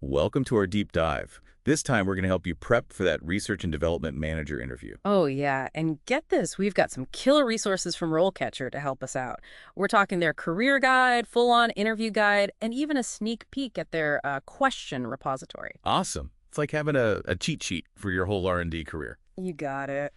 Welcome to our deep dive. This time we're going to help you prep for that research and development manager interview. Oh, yeah. And get this, we've got some killer resources from RoleCatcher to help us out. We're talking their career guide, full-on interview guide, and even a sneak peek at their question repository. Awesome. It's like having a cheat sheet for your whole R&D career. You got it.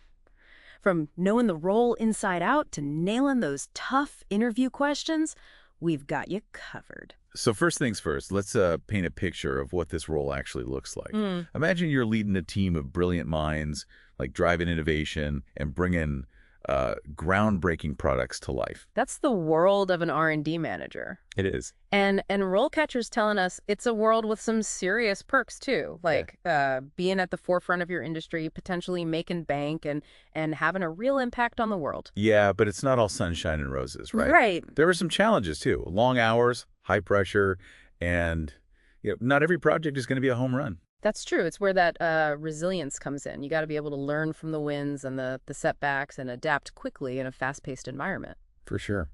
From knowing the role inside out to nailing those tough interview questions, we've got you covered. So first things first, let's paint a picture of what this role actually looks like. Mm. Imagine you're leading a team of brilliant minds, like driving innovation and bringing groundbreaking products to life. That's the world of an R&D manager. It is. And RoleCatcher's telling us it's a world with some serious perks too, like being at the forefront of your industry, potentially making bank and having a real impact on the world. Yeah, but it's not all sunshine and roses, right? Right. There are some challenges too. Long hours, high pressure, and not every project is going to be a home run. That's true. It's where that resilience comes in. You got to be able to learn from the wins and the setbacks and adapt quickly in a fast-paced environment. For sure.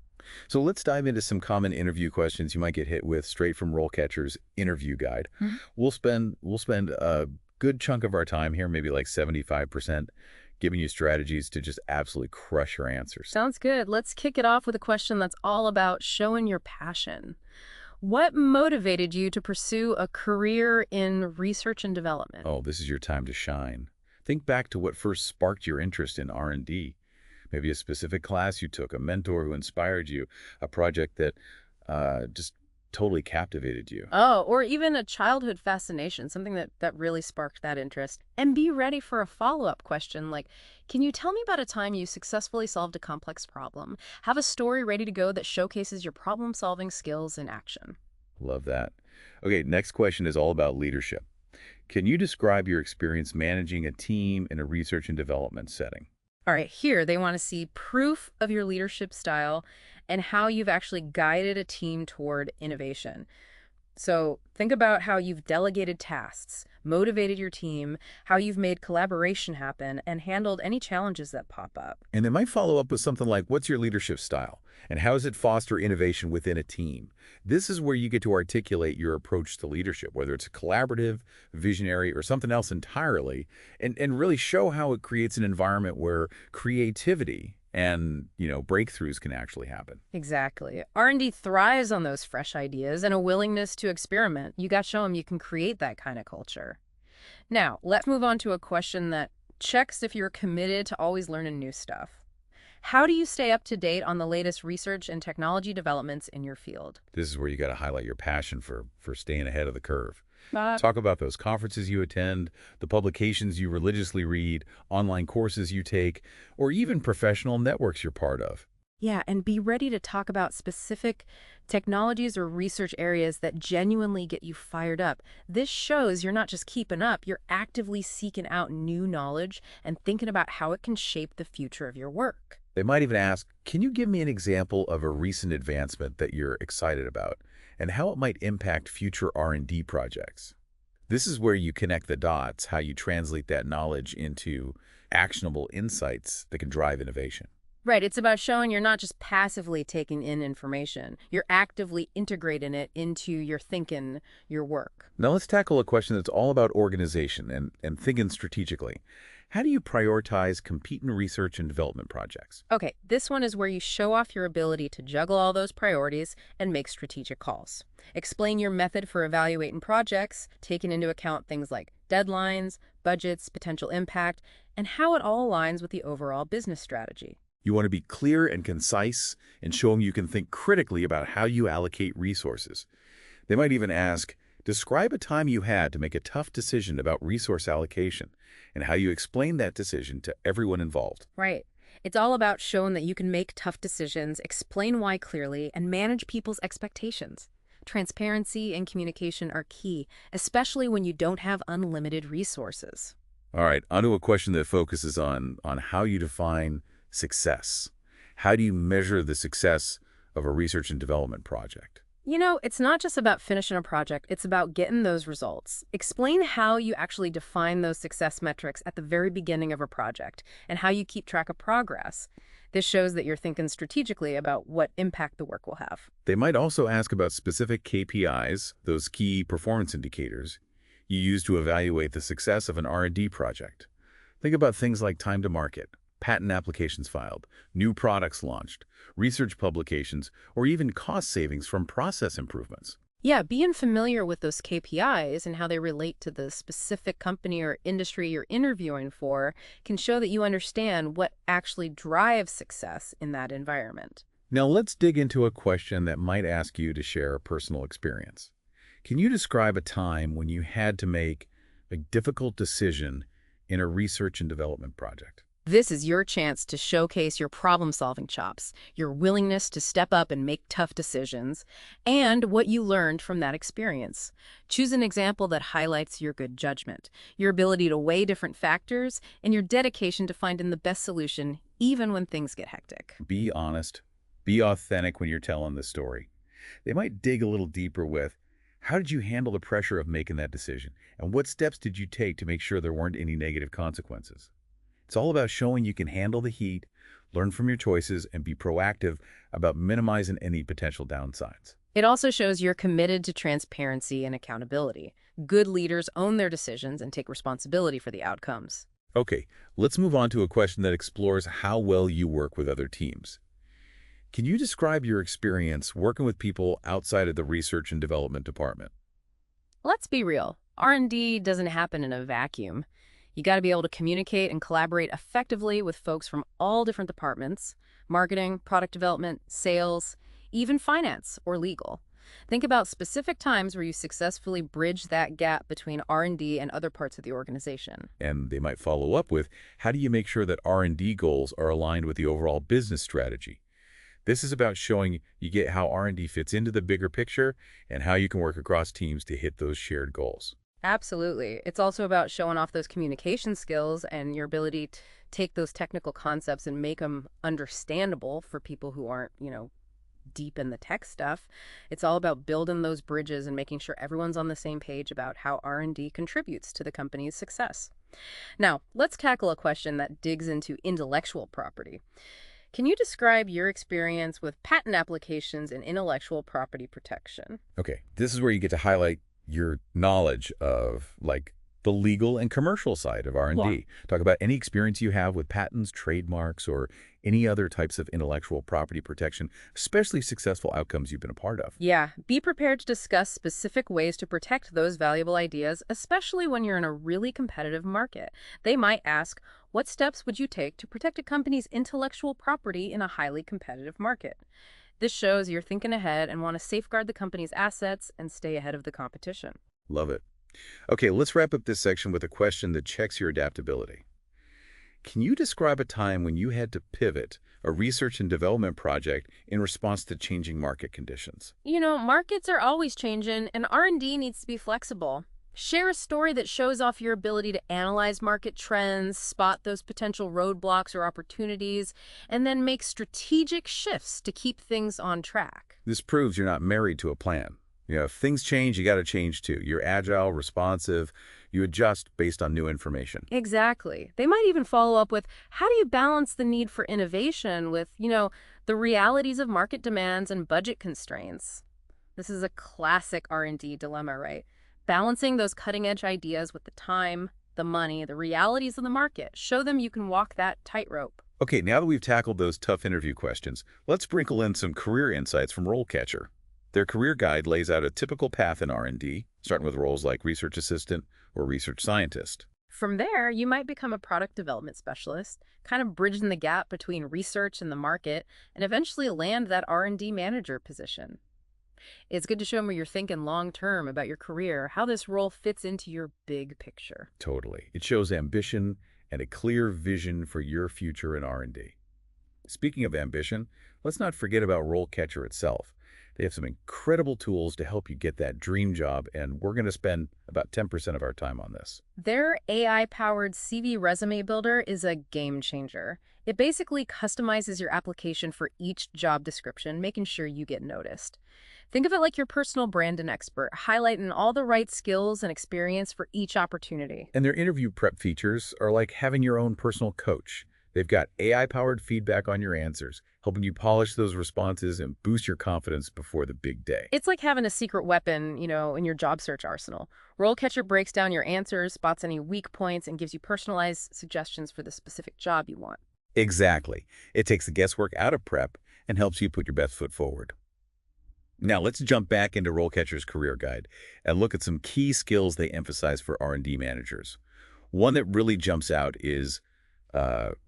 So let's dive into some common interview questions you might get hit with straight from RoleCatcher's interview guide. Mhm. We'll spend a good chunk of our time here, maybe like 75%, giving you strategies to just absolutely crush your answers. Sounds good. Let's kick it off with a question that's all about showing your passion. What motivated you to pursue a career in research and development? Oh, this is your time to shine. Think back to what first sparked your interest in R&D. Maybe a specific class you took, a mentor who inspired you, a project that just totally captivated you. Oh, or even a childhood fascination, something that really sparked that interest. And be ready for a follow-up question like, can you tell me about a time you successfully solved a complex problem? Have a story ready to go that showcases your problem-solving skills in action. Love that. Okay, next question is all about leadership. Can you describe your experience managing a team in a research and development setting? All right, here they want to see proof of your leadership style and how you've actually guided a team toward innovation. So think about how you've delegated tasks, motivated your team, how you've made collaboration happen, and handled any challenges that pop up. And they might follow up with something like, what's your leadership style? And how does it foster innovation within a team? This is where you get to articulate your approach to leadership, whether it's a collaborative, visionary, or something else entirely, and really show how it creates an environment where creativity and, breakthroughs can actually happen. Exactly. R&D thrives on those fresh ideas and a willingness to experiment. You got to show them you can create that kind of culture. Now, let's move on to a question that checks if you're committed to always learning new stuff. How do you stay up to date on the latest research and technology developments in your field? This is where you got to highlight your passion for staying ahead of the curve. Talk about those conferences you attend, the publications you religiously read, online courses you take, or even professional networks you're part of. Yeah, and be ready to talk about specific technologies or research areas that genuinely get you fired up. This shows you're not just keeping up, you're actively seeking out new knowledge and thinking about how it can shape the future of your work. They might even ask, can you give me an example of a recent advancement that you're excited about and how it might impact future R&D projects? This is where you connect the dots, how you translate that knowledge into actionable insights that can drive innovation. Right, it's about showing you're not just passively taking in information, you're actively integrating it into your thinking, your work. Now let's tackle a question that's all about organization and thinking strategically. How do you prioritize competing research and development projects? Okay, this one is where you show off your ability to juggle all those priorities and make strategic calls. Explain your method for evaluating projects, taking into account things like deadlines, budgets, potential impact, and how it all aligns with the overall business strategy. You want to be clear and concise and show them you can think critically about how you allocate resources. They might even ask, describe a time you had to make a tough decision about resource allocation and how you explain that decision to everyone involved. Right. It's all about showing that you can make tough decisions, explain why clearly, and manage people's expectations. Transparency and communication are key, especially when you don't have unlimited resources. All right, onto a question that focuses on how you define success. How do you measure the success of a research and development project? It's not just about finishing a project, it's about getting those results. Explain how you actually define those success metrics at the very beginning of a project and how you keep track of progress. This shows that you're thinking strategically about what impact the work will have. They might also ask about specific KPIs, those key performance indicators, you use to evaluate the success of an R&D project. Think about things like time to market, patent applications filed, new products launched, research publications, or even cost savings from process improvements. Yeah, being familiar with those KPIs and how they relate to the specific company or industry you're interviewing for can show that you understand what actually drives success in that environment. Now let's dig into a question that might ask you to share a personal experience. Can you describe a time when you had to make a difficult decision in a research and development project? This is your chance to showcase your problem-solving chops, your willingness to step up and make tough decisions, and what you learned from that experience. Choose an example that highlights your good judgment, your ability to weigh different factors, and your dedication to finding the best solution, even when things get hectic. Be honest. Be authentic when you're telling the story. They might dig a little deeper with, how did you handle the pressure of making that decision? And what steps did you take to make sure there weren't any negative consequences? It's all about showing you can handle the heat, learn from your choices, and be proactive about minimizing any potential downsides. It also shows you're committed to transparency and accountability. Good leaders own their decisions and take responsibility for the outcomes. Okay, let's move on to a question that explores how well you work with other teams. Can you describe your experience working with people outside of the research and development department? Let's be real. R&D doesn't happen in a vacuum. You got to be able to communicate and collaborate effectively with folks from all different departments: marketing, product development, sales, even finance or legal. Think about specific times where you successfully bridge that gap between R&D and other parts of the organization. And they might follow up with, how do you make sure that R&D goals are aligned with the overall business strategy? This is about showing you get how R&D fits into the bigger picture and how you can work across teams to hit those shared goals. Absolutely. It's also about showing off those communication skills and your ability to take those technical concepts and make them understandable for people who aren't, deep in the tech stuff. It's all about building those bridges and making sure everyone's on the same page about how R&D contributes to the company's success. Now, let's tackle a question that digs into intellectual property. Can you describe your experience with patent applications and intellectual property protection? Okay, this is where you get to highlight your knowledge of, the legal and commercial side of R&D. Yeah. Talk about any experience you have with patents, trademarks, or any other types of intellectual property protection, especially successful outcomes you've been a part of. Yeah, be prepared to discuss specific ways to protect those valuable ideas, especially when you're in a really competitive market. They might ask, what steps would you take to protect a company's intellectual property in a highly competitive market? This shows you're thinking ahead and want to safeguard the company's assets and stay ahead of the competition. Love it. Okay, let's wrap up this section with a question that checks your adaptability. Can you describe a time when you had to pivot a research and development project in response to changing market conditions? Markets are always changing, and R&D needs to be flexible. Share a story that shows off your ability to analyze market trends, spot those potential roadblocks or opportunities, and then make strategic shifts to keep things on track. This proves you're not married to a plan. If things change, you got to change too. You're agile, responsive, you adjust based on new information. Exactly. They might even follow up with, how do you balance the need for innovation with, the realities of market demands and budget constraints? This is a classic R&D dilemma, right? Balancing those cutting-edge ideas with the time, the money, the realities of the market. Show them you can walk that tightrope. Okay, now that we've tackled those tough interview questions, let's sprinkle in some career insights from RoleCatcher. Their career guide lays out a typical path in R&D, starting with roles like research assistant or research scientist. From there, you might become a product development specialist, kind of bridging the gap between research and the market, and eventually land that R&D manager position. It's good to show them where you're thinking long-term about your career, how this role fits into your big picture. Totally. It shows ambition and a clear vision for your future in R&D. Speaking of ambition, let's not forget about RoleCatcher itself. They have some incredible tools to help you get that dream job, and we're going to spend about 10% of our time on this. Their AI-powered CV resume builder is a game changer. It basically customizes your application for each job description, making sure you get noticed. Think of it like your personal brand and expert, highlighting all the right skills and experience for each opportunity. And their interview prep features are like having your own personal coach. They've got AI-powered feedback on your answers, helping you polish those responses and boost your confidence before the big day. It's like having a secret weapon, in your job search arsenal. RoleCatcher breaks down your answers, spots any weak points, and gives you personalized suggestions for the specific job you want. Exactly. It takes the guesswork out of prep and helps you put your best foot forward. Now, let's jump back into RoleCatcher's career guide and look at some key skills they emphasize for R&D managers. One that really jumps out is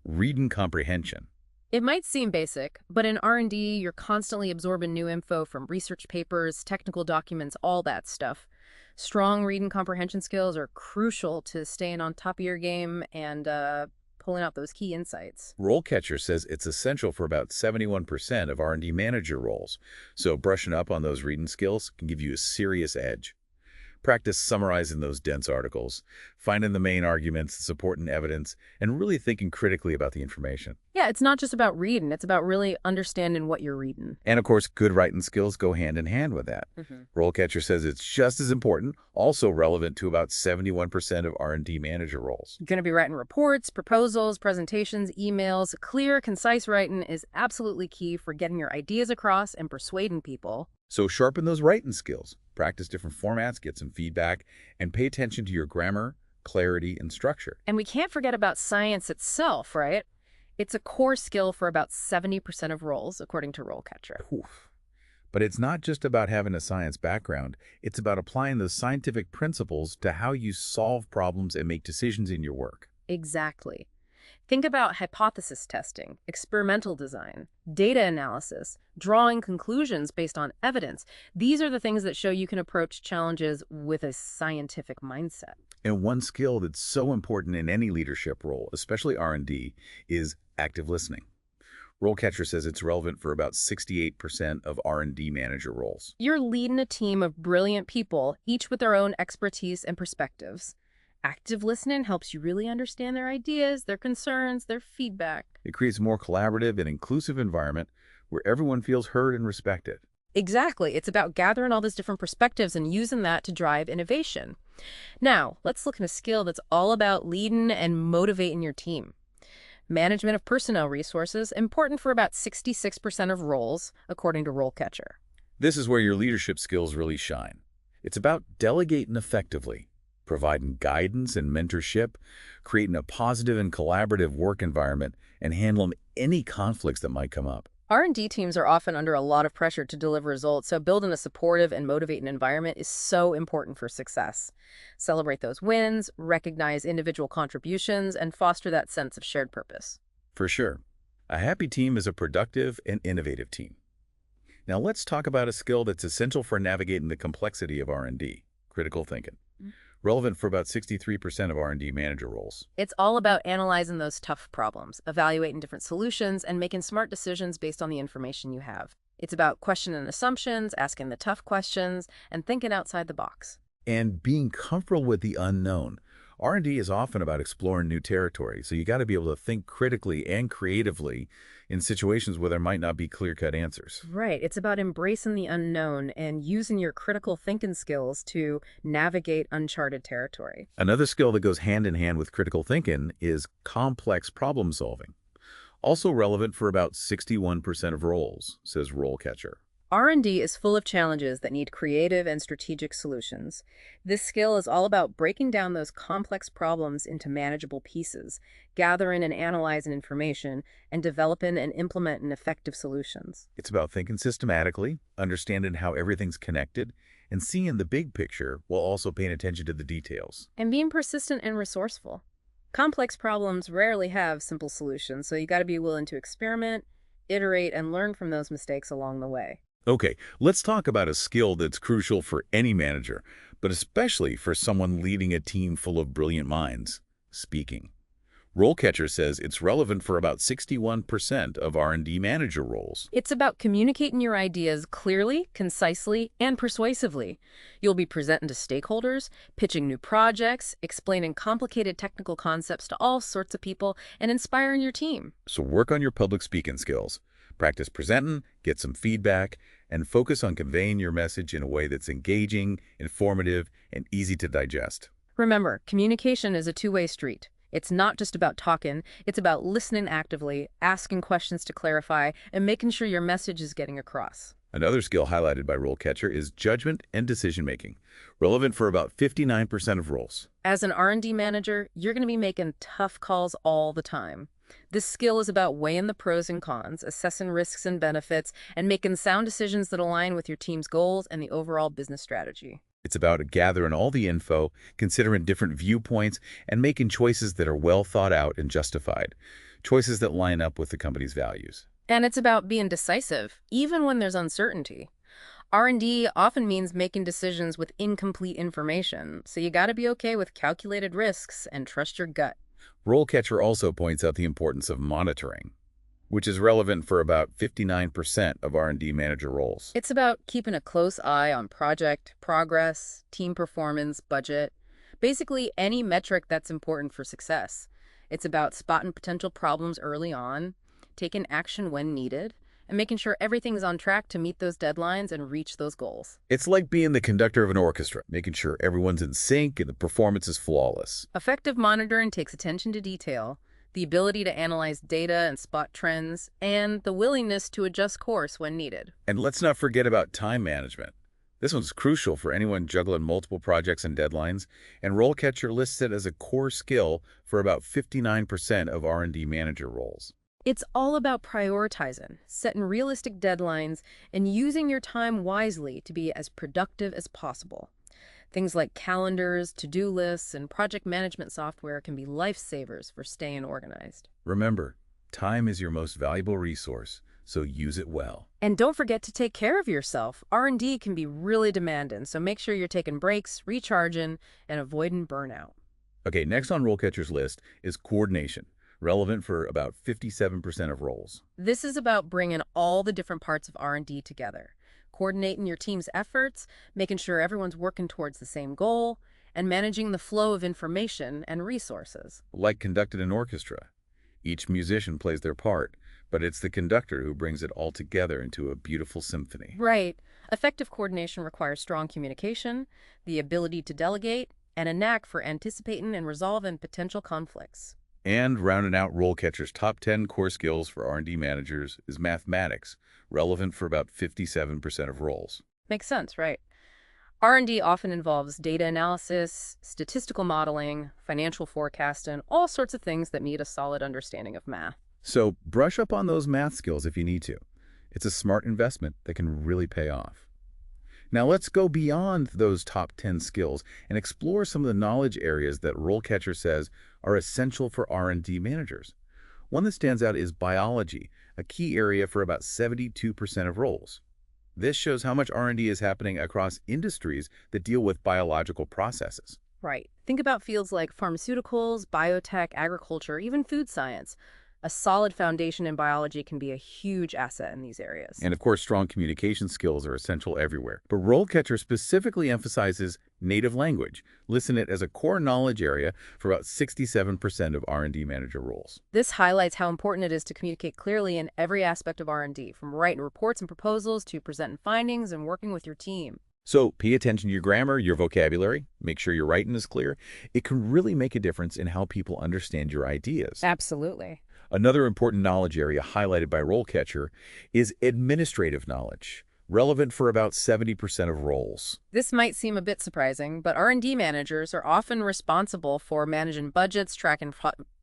reading comprehension. It might seem basic, but in R&D, you're constantly absorbing new info from research papers, technical documents, all that stuff. Strong reading comprehension skills are crucial to staying on top of your game and pulling out those key insights. RoleCatcher says it's essential for about 71% of R&D manager roles, so brushing up on those reading skills can give you a serious edge. Practice summarizing those dense articles, finding the main arguments, supporting evidence, and really thinking critically about the information. Yeah, it's not just about reading. It's about really understanding what you're reading. And of course, good writing skills go hand in hand with that. RoleCatcher says it's just as important, also relevant to about 71% of R&D manager roles. You're going to be writing reports, proposals, presentations, emails. Clear, concise writing is absolutely key for getting your ideas across and persuading people. So sharpen those writing skills. Practice different formats, get some feedback, and pay attention to your grammar, clarity, and structure. And we can't forget about science itself, right? It's a core skill for about 70% of roles, according to RoleCatcher. Oof. But it's not just about having a science background. It's about applying those scientific principles to how you solve problems and make decisions in your work. Exactly. Think about hypothesis testing, experimental design, data analysis, drawing conclusions based on evidence. These are the things that show you can approach challenges with a scientific mindset. And one skill that's so important in any leadership role, especially R&D, is active listening. RoleCatcher says it's relevant for about 68% of R&D manager roles. You're leading a team of brilliant people, each with their own expertise and perspectives. Active listening helps you really understand their ideas, their concerns, their feedback. It creates a more collaborative and inclusive environment where everyone feels heard and respected. Exactly. It's about gathering all these different perspectives and using that to drive innovation. Now, let's look at a skill that's all about leading and motivating your team. Management of personnel resources, important for about 66% of roles, according to RoleCatcher. This is where your leadership skills really shine. It's about delegating effectively, providing guidance and mentorship, creating a positive and collaborative work environment, and handling any conflicts that might come up. R&D teams are often under a lot of pressure to deliver results, so building a supportive and motivating environment is so important for success. Celebrate those wins, recognize individual contributions, and foster that sense of shared purpose. For sure. A happy team is a productive and innovative team. Now let's talk about a skill that's essential for navigating the complexity of R&D, critical thinking. Relevant for about 63% of R&D manager roles. It's all about analyzing those tough problems, evaluating different solutions, and making smart decisions based on the information you have. It's about questioning assumptions, asking the tough questions, and thinking outside the box. And being comfortable with the unknown. R&D is often about exploring new territory, so you got to be able to think critically and creatively in situations where there might not be clear-cut answers. Right. It's about embracing the unknown and using your critical thinking skills to navigate uncharted territory. Another skill that goes hand in hand with critical thinking is complex problem solving. Also relevant for about 61% of roles, says RoleCatcher. R&D is full of challenges that need creative and strategic solutions. This skill is all about breaking down those complex problems into manageable pieces, gathering and analyzing information, and developing and implementing effective solutions. It's about thinking systematically, understanding how everything's connected, and seeing the big picture while also paying attention to the details. And being persistent and resourceful. Complex problems rarely have simple solutions, so you got to be willing to experiment, iterate, and learn from those mistakes along the way. Okay, let's talk about a skill that's crucial for any manager, but especially for someone leading a team full of brilliant minds: speaking. RoleCatcher says it's relevant for about 61% of R&D manager roles. It's about communicating your ideas clearly, concisely, and persuasively. You'll be presenting to stakeholders, pitching new projects, explaining complicated technical concepts to all sorts of people, and inspiring your team. So work on your public speaking skills. Practice presenting, get some feedback, and focus on conveying your message in a way that's engaging, informative, and easy to digest. Remember, communication is a two-way street. It's not just about talking, it's about listening actively, asking questions to clarify, and making sure your message is getting across. Another skill highlighted by RoleCatcher is judgment and decision-making, relevant for about 59% of roles. As an R&D manager, you're going to be making tough calls all the time. This skill is about weighing the pros and cons, assessing risks and benefits, and making sound decisions that align with your team's goals and the overall business strategy. It's about gathering all the info, considering different viewpoints, and making choices that are well thought out and justified, choices that line up with the company's values. And it's about being decisive, even when there's uncertainty. R&D often means making decisions with incomplete information, so you gotta be okay with calculated risks and trust your gut. RoleCatcher also points out the importance of monitoring, which is relevant for about 59% of R&D manager roles. It's about keeping a close eye on project progress, team performance, budget, basically any metric that's important for success. It's about spotting potential problems early on, taking action when needed, and making sure everything's on track to meet those deadlines and reach those goals. It's like being the conductor of an orchestra, making sure everyone's in sync and the performance is flawless. Effective monitoring takes attention to detail, the ability to analyze data and spot trends, and the willingness to adjust course when needed. And let's not forget about time management. This one's crucial for anyone juggling multiple projects and deadlines, and RoleCatcher lists it as a core skill for about 59% of R&D manager roles. It's all about prioritizing, setting realistic deadlines, and using your time wisely to be as productive as possible. Things like calendars, to-do lists, and project management software can be lifesavers for staying organized. Remember, time is your most valuable resource, so use it well. And don't forget to take care of yourself. R&D can be really demanding, so make sure you're taking breaks, recharging, and avoiding burnout. Okay, next on RoleCatcher's list is coordination, relevant for about 57% of roles. This is about bringing all the different parts of R&D together, coordinating your team's efforts, making sure everyone's working towards the same goal, and managing the flow of information and resources. Like conducting an orchestra. Each musician plays their part, but it's the conductor who brings it all together into a beautiful symphony. Right. Effective coordination requires strong communication, the ability to delegate, and a knack for anticipating and resolving potential conflicts. And rounding out RoleCatcher's top 10 core skills for R&D managers is mathematics, relevant for about 57% of roles. Makes sense, right? R&D often involves data analysis, statistical modeling, financial forecasting, all sorts of things that need a solid understanding of math. So brush up on those math skills if you need to. It's a smart investment that can really pay off. Now let's go beyond those top 10 skills and explore some of the knowledge areas that RoleCatcher says are essential for R&D managers. One that stands out is biology, a key area for about 72% of roles. This shows how much R&D is happening across industries that deal with biological processes. Right. Think about fields like pharmaceuticals, biotech, agriculture, even food science. A solid foundation in biology can be a huge asset in these areas. And of course, strong communication skills are essential everywhere. But RoleCatcher specifically emphasizes native language, listing it as a core knowledge area for about 67% of R&D manager roles. This highlights how important it is to communicate clearly in every aspect of R&D, from writing reports and proposals to presenting findings and working with your team. So pay attention to your grammar, your vocabulary, make sure your writing is clear. It can really make a difference in how people understand your ideas. Absolutely. Another important knowledge area highlighted by RoleCatcher is administrative knowledge, relevant for about 70% of roles. This might seem a bit surprising, but R&D managers are often responsible for managing budgets, tracking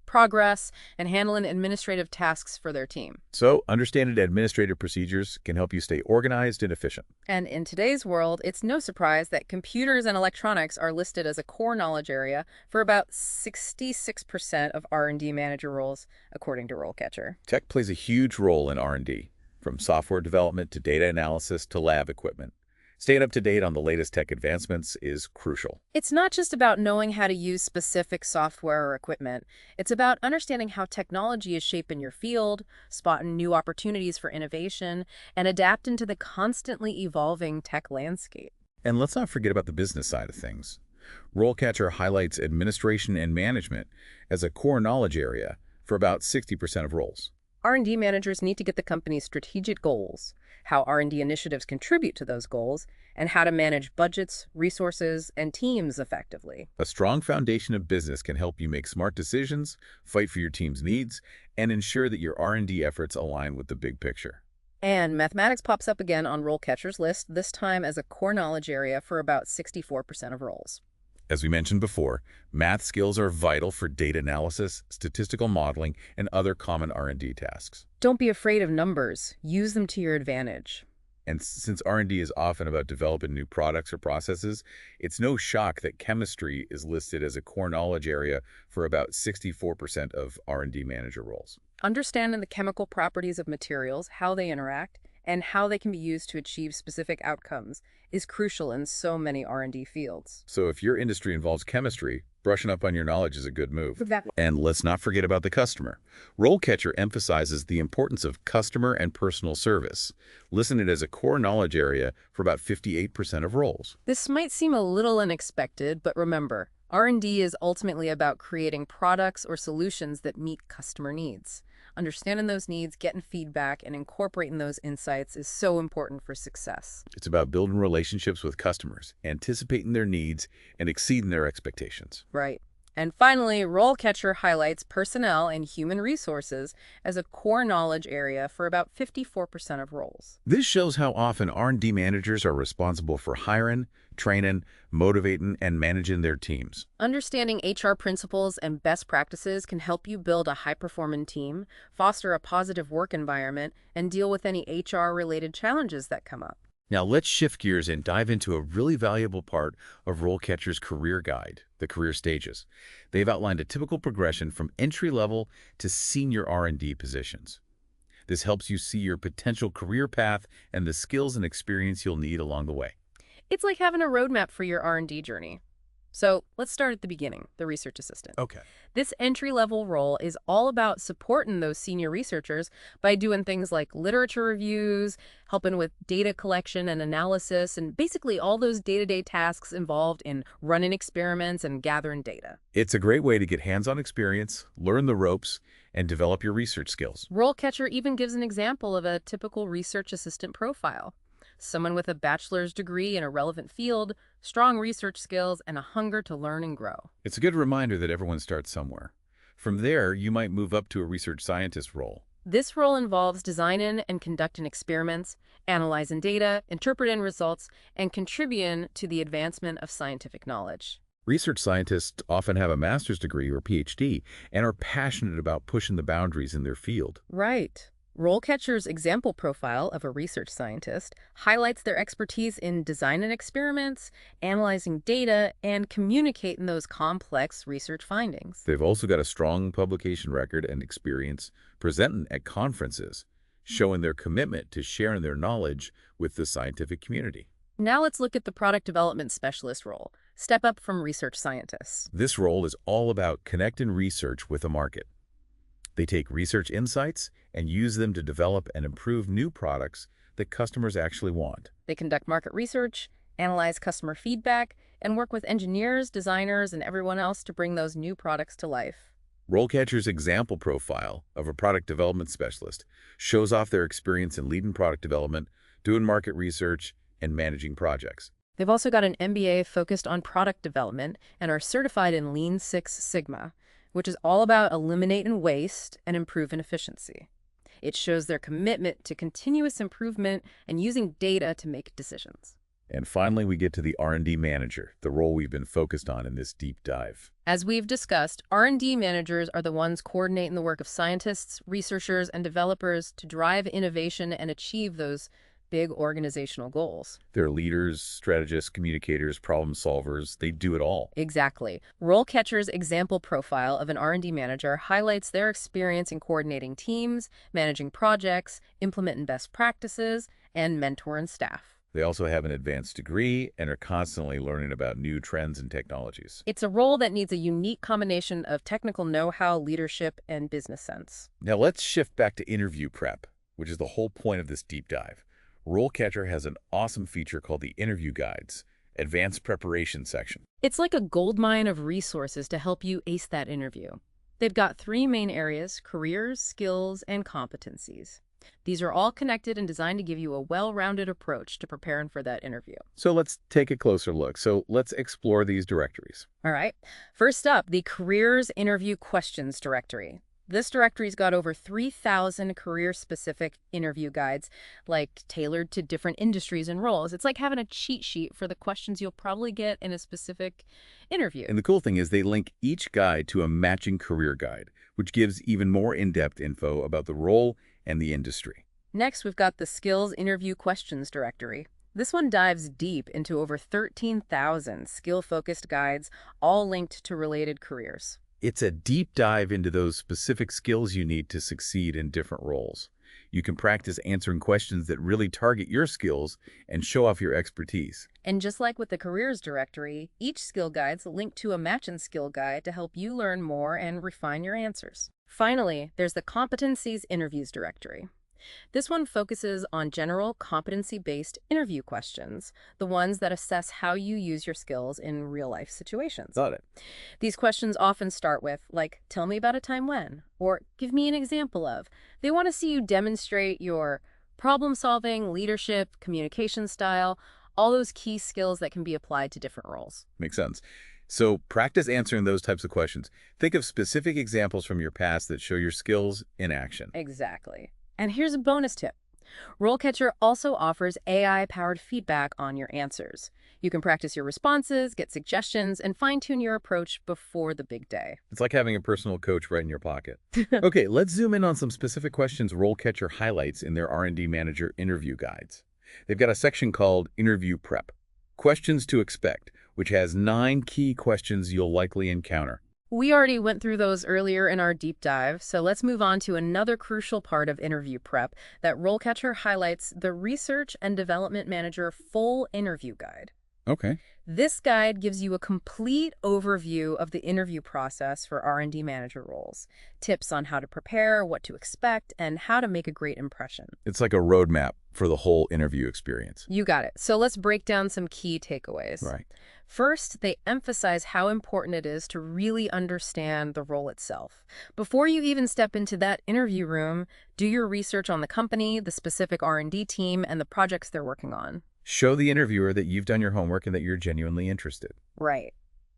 progress, and handling administrative tasks for their team. So understanding administrative procedures can help you stay organized and efficient. And in today's world, it's no surprise that computers and electronics are listed as a core knowledge area for about 66% of R&D manager roles, according to RoleCatcher. Tech plays a huge role in R&D, from software development to data analysis to lab equipment. Staying up to date on the latest tech advancements is crucial. It's not just about knowing how to use specific software or equipment. It's about understanding how technology is shaping your field, spotting new opportunities for innovation, and adapting to the constantly evolving tech landscape. And let's not forget about the business side of things. RoleCatcher highlights administration and management as a core knowledge area for about 60% of roles. R&D managers need to get the company's strategic goals, how R&D initiatives contribute to those goals, and how to manage budgets, resources, and teams effectively. A strong foundation of business can help you make smart decisions, fight for your team's needs, and ensure that your R&D efforts align with the big picture. And mathematics pops up again on RoleCatcher's list, this time as a core knowledge area for about 64% of roles. As we mentioned before, math skills are vital for data analysis, statistical modeling, and other common R&D tasks. Don't be afraid of numbers. Use them to your advantage. And since R&D is often about developing new products or processes, it's no shock that chemistry is listed as a core knowledge area for about 64% of R&D manager roles. Understanding the chemical properties of materials, how they interact, and how they can be used to achieve specific outcomes is crucial in so many R&D fields. So if your industry involves chemistry, brushing up on your knowledge is a good move. Exactly. And let's not forget about the customer. RoleCatcher emphasizes the importance of customer and personal service, listed as a core knowledge area for about 58% of roles. This might seem a little unexpected, but remember, R&D is ultimately about creating products or solutions that meet customer needs. Understanding those needs, getting feedback, and incorporating those insights is so important for success. It's about building relationships with customers, anticipating their needs, and exceeding their expectations. Right. And finally, RoleCatcher highlights personnel and human resources as a core knowledge area for about 54% of roles. This shows how often R&D managers are responsible for hiring, training, motivating, and managing their teams. Understanding HR principles and best practices can help you build a high-performing team, foster a positive work environment, and deal with any HR-related challenges that come up. Now let's shift gears and dive into a really valuable part of RoleCatcher's career guide, the career stages. They've outlined a typical progression from entry-level to senior R&D positions. This helps you see your potential career path and the skills and experience you'll need along the way. It's like having a roadmap for your R&D journey. So let's start at the beginning, the research assistant. Okay. This entry-level role is all about supporting those senior researchers by doing things like literature reviews, helping with data collection and analysis, and basically all those day-to-day tasks involved in running experiments and gathering data. It's a great way to get hands-on experience, learn the ropes, and develop your research skills. RoleCatcher even gives an example of a typical research assistant profile. Someone with a bachelor's degree in a relevant field, strong research skills, and a hunger to learn and grow. It's a good reminder that everyone starts somewhere. From there, you might move up to a research scientist role. This role involves designing and conducting experiments, analyzing data, interpreting results, and contributing to the advancement of scientific knowledge. Research scientists often have a master's degree or PhD and are passionate about pushing the boundaries in their field. Right. RoleCatcher's example profile of a research scientist highlights their expertise in designing experiments, analyzing data, and communicating those complex research findings. They've also got a strong publication record and experience presenting at conferences, showing their commitment to sharing their knowledge with the scientific community. Now let's look at the product development specialist role, step up from research scientists. This role is all about connecting research with a market. They take research insights and use them to develop and improve new products that customers actually want. They conduct market research, analyze customer feedback, and work with engineers, designers, and everyone else to bring those new products to life. RoleCatcher's example profile of a product development specialist shows off their experience in leading product development, doing market research, and managing projects. They've also got an MBA focused on product development and are certified in Lean Six Sigma, which is all about eliminating waste and improving efficiency. It shows their commitment to continuous improvement and using data to make decisions. And finally, we get to the R&D manager, the role we've been focused on in this deep dive. As we've discussed, R&D managers are the ones coordinating the work of scientists, researchers, and developers to drive innovation and achieve those big organizational goals. They're leaders, strategists, communicators, problem solvers. They do it all. Exactly. RoleCatcher's example profile of an R&D manager highlights their experience in coordinating teams, managing projects, implementing best practices, and mentoring staff. They also have an advanced degree and are constantly learning about new trends and technologies. It's a role that needs a unique combination of technical know-how, leadership, and business sense. Now let's shift back to interview prep, which is the whole point of this deep dive. RoleCatcher has an awesome feature called the Interview Guides, Advanced Preparation section. It's like a goldmine of resources to help you ace that interview. They've got 3 main areas: careers, skills, and competencies. These are all connected and designed to give you a well-rounded approach to preparing for that interview. So let's take a closer look. So let's explore these directories. All right. First up, the Careers Interview Questions Directory. This directory's got over 3,000 career-specific interview guides, like tailored to different industries and roles. It's like having a cheat sheet for the questions you'll probably get in a specific interview. And the cool thing is they link each guide to a matching career guide, which gives even more in-depth info about the role and the industry. Next, we've got the Skills Interview Questions Directory. This one dives deep into over 13,000 skill-focused guides, all linked to related careers. It's a deep dive into those specific skills you need to succeed in different roles. You can practice answering questions that really target your skills and show off your expertise. And just like with the Careers Directory, each skill guide's linked to a matching skill guide to help you learn more and refine your answers. Finally, there's the Competencies Interviews Directory. This one focuses on general competency-based interview questions, the ones that assess how you use your skills in real-life situations. Got it. These questions often start with, like, tell me about a time when, or give me an example of. They want to see you demonstrate your problem-solving, leadership, communication style, all those key skills that can be applied to different roles. Makes sense. So practice answering those types of questions. Think of specific examples from your past that show your skills in action. Exactly. And here's a bonus tip. RoleCatcher also offers AI-powered feedback on your answers. You can practice your responses, get suggestions, and fine-tune your approach before the big day. It's like having a personal coach right in your pocket. Okay, let's zoom in on some specific questions RoleCatcher highlights in their R&D Manager interview guides. They've got a section called Interview Prep, Questions to Expect, which has 9 key questions you'll likely encounter. We already went through those earlier in our deep dive, so let's move on to another crucial part of interview prep that RoleCatcher highlights: the Research and Development Manager Full Interview Guide. Okay. This guide gives you a complete overview of the interview process for R&D manager roles, tips on how to prepare, what to expect, and how to make a great impression. It's like a roadmap for the whole interview experience. You got it. So let's break down some key takeaways. Right. First, they emphasize how important it is to really understand the role itself. Before you even step into that interview room, do your research on the company, the specific R&D team, and the projects they're working on. Show the interviewer that you've done your homework and that you're genuinely interested. Right.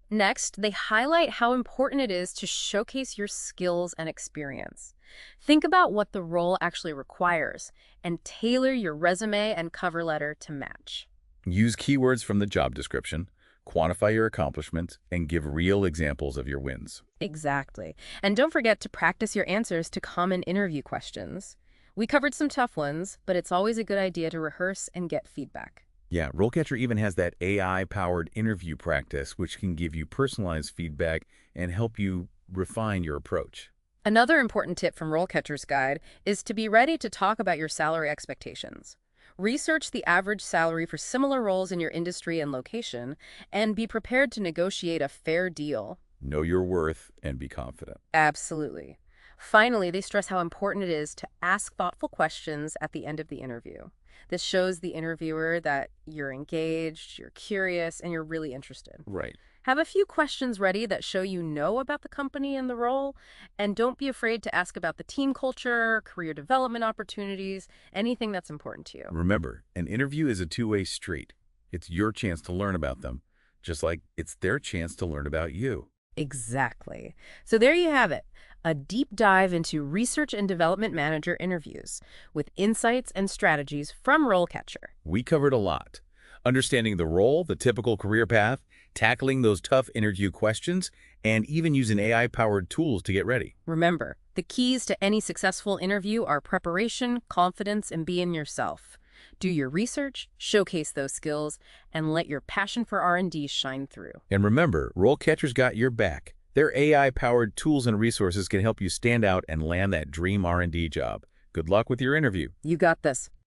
Next, they highlight how important it is to showcase your skills and experience. Think about what the role actually requires and tailor your resume and cover letter to match. Use keywords from the job description, quantify your accomplishments, and give real examples of your wins. Exactly. And don't forget to practice your answers to common interview questions. We covered some tough ones, but it's always a good idea to rehearse and get feedback. Yeah, RoleCatcher even has that AI-powered interview practice, which can give you personalized feedback and help you refine your approach. Another important tip from RoleCatcher's guide is to be ready to talk about your salary expectations. Research the average salary for similar roles in your industry and location, and be prepared to negotiate a fair deal. Know your worth and be confident. Absolutely. Finally, they stress how important it is to ask thoughtful questions at the end of the interview. This shows the interviewer that you're engaged, you're curious, and you're really interested. Right. Have a few questions ready that show you know about the company and the role, and don't be afraid to ask about the team culture, career development opportunities, anything that's important to you. Remember, an interview is a two-way street. It's your chance to learn about them, just like it's their chance to learn about you. Exactly. So there you have it, a deep dive into Research and Development Manager interviews with insights and strategies from RoleCatcher. We covered a lot. Understanding the role, the typical career path, tackling those tough interview questions, and even using AI-powered tools to get ready. Remember, the keys to any successful interview are preparation, confidence, and being yourself. Do your research, showcase those skills, and let your passion for R&D shine through. And remember, RoleCatcher's got your back. Their AI-powered tools and resources can help you stand out and land that dream R&D job. Good luck with your interview. You got this.